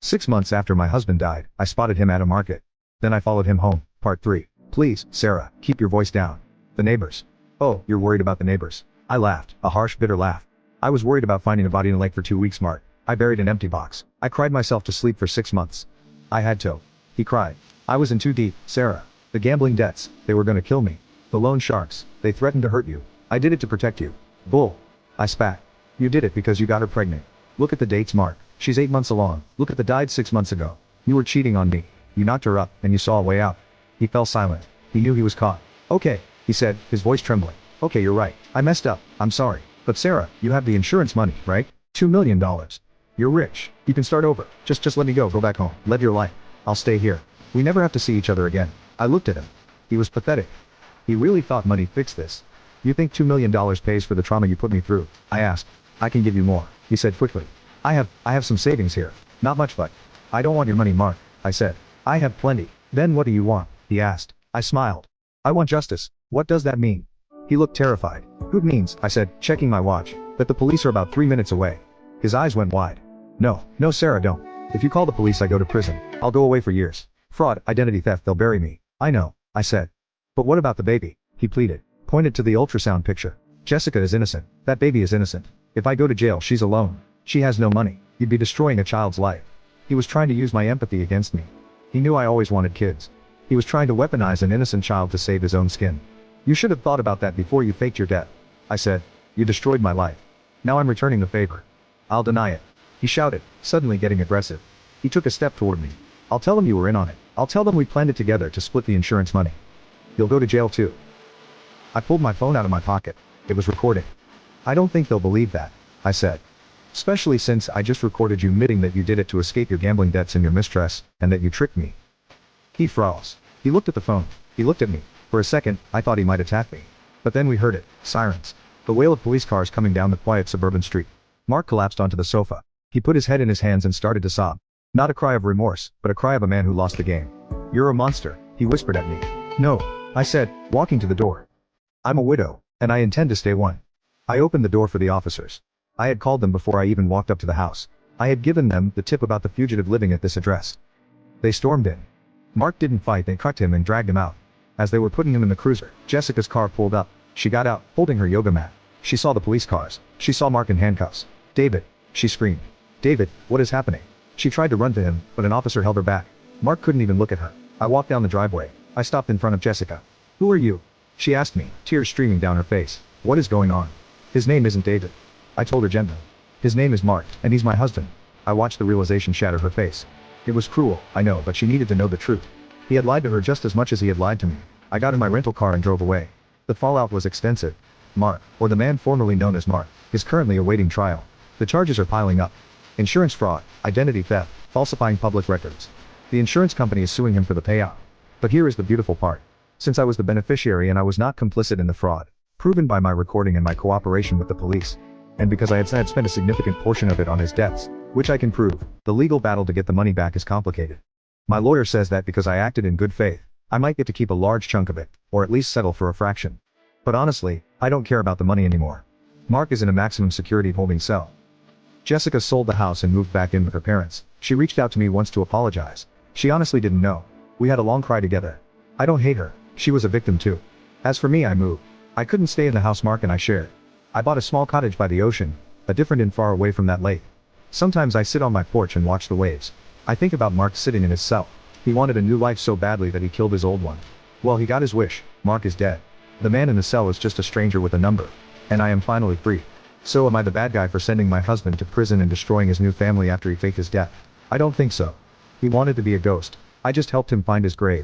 6 months after my husband died, I spotted him at a market. Then I followed him home. Part 3. Please, Sarah, keep your voice down. The neighbors. Oh, you're worried about the neighbors. I laughed, a harsh, bitter laugh. I was worried about finding a body in a lake for 2 weeks, Mark. I buried an empty box. I cried myself to sleep for 6 months. I had to. He cried. I was in too deep, Sarah. The gambling debts, they were gonna kill me. The loan sharks, they threatened to hurt you. I did it to protect you. Bull. I spat. You did it because you got her pregnant. Look at the dates, Mark. She's 8 months along. Look at the died 6 months ago. You were cheating on me. You knocked her up, and you saw a way out. He fell silent. He knew he was caught. Okay, he said, his voice trembling. Okay, you're right. I messed up. I'm sorry. But Sarah, you have the insurance money, right? $2 million. You're rich. You can start over. Just let me go back home. Live your life. I'll stay here. We never have to see each other again. I looked at him. He was pathetic. He really thought money fixed this. You think $2 million pays for the trauma you put me through? I asked. I can give you more, he said quickly. I have some savings here. Not much, but I don't want your money, Mark, I said. I have plenty. Then what do you want? He asked. I smiled. I want justice. What does that mean? He looked terrified. Who means, I said, checking my watch, that the police are about 3 minutes away. His eyes went wide. No, Sarah, don't. If you call the police, I go to prison. I'll go away for years. Fraud, identity theft, they'll bury me. I know, I said. But what about the baby? He pleaded. Pointed to the ultrasound picture. Jessica is innocent. That baby is innocent. If I go to jail, she's alone. She has no money. You'd be destroying a child's life. He was trying to use my empathy against me. He knew I always wanted kids. He was trying to weaponize an innocent child to save his own skin. You should have thought about that before you faked your death. I said. You destroyed my life. Now I'm returning the favor. I'll deny it. He shouted, suddenly getting aggressive. He took a step toward me. I'll tell them you were in on it. I'll tell them we planned it together to split the insurance money. You'll go to jail too. I pulled my phone out of my pocket. It was recording. I don't think they'll believe that, I said. Especially since I just recorded you admitting that you did it to escape your gambling debts and your mistress, and that you tricked me. He froze. He looked at the phone. He looked at me. For a second, I thought he might attack me. But then we heard it. Sirens. The wail of police cars coming down the quiet suburban street. Mark collapsed onto the sofa. He put his head in his hands and started to sob. Not a cry of remorse, but a cry of a man who lost the game. You're a monster, he whispered at me. No, I said, walking to the door. I'm a widow, and I intend to stay one. I opened the door for the officers. I had called them before I even walked up to the house. I had given them the tip about the fugitive living at this address. They stormed in. Mark didn't fight, they cracked him and dragged him out. As they were putting him in the cruiser, Jessica's car pulled up. She got out, holding her yoga mat. She saw the police cars. She saw Mark in handcuffs. David, she screamed. David, what is happening? She tried to run to him, but an officer held her back. Mark couldn't even look at her. I walked down the driveway. I stopped in front of Jessica. Who are you? She asked me, tears streaming down her face. What is going on? His name isn't David. I told her gently. His name is Mark, and he's my husband. I watched the realization shatter her face. It was cruel, I know, but she needed to know the truth. He had lied to her just as much as he had lied to me. I got in my rental car and drove away. The fallout was extensive. Mark, or the man formerly known as Mark, is currently awaiting trial. The charges are piling up. Insurance fraud, identity theft, falsifying public records. The insurance company is suing him for the payout. But here is the beautiful part. Since I was the beneficiary and I was not complicit in the fraud, proven by my recording and my cooperation with the police, and because I had spent a significant portion of it on his debts, which I can prove, the legal battle to get the money back is complicated. My lawyer says that because I acted in good faith, I might get to keep a large chunk of it, or at least settle for a fraction. But honestly, I don't care about the money anymore. Mark is in a maximum security holding cell. Jessica sold the house and moved back in with her parents. She reached out to me once to apologize. She honestly didn't know. We had a long cry together. I don't hate her. She was a victim too. As for me, I moved. I couldn't stay in the house Mark and I shared. I bought a small cottage by the ocean, a different and far away from that lake. Sometimes I sit on my porch and watch the waves. I think about Mark sitting in his cell. He wanted a new life so badly that he killed his old one. Well, he got his wish. Mark is dead. The man in the cell is just a stranger with a number. And I am finally free. So am I the bad guy for sending my husband to prison and destroying his new family after he faked his death? I don't think so. He wanted to be a ghost. I just helped him find his grave.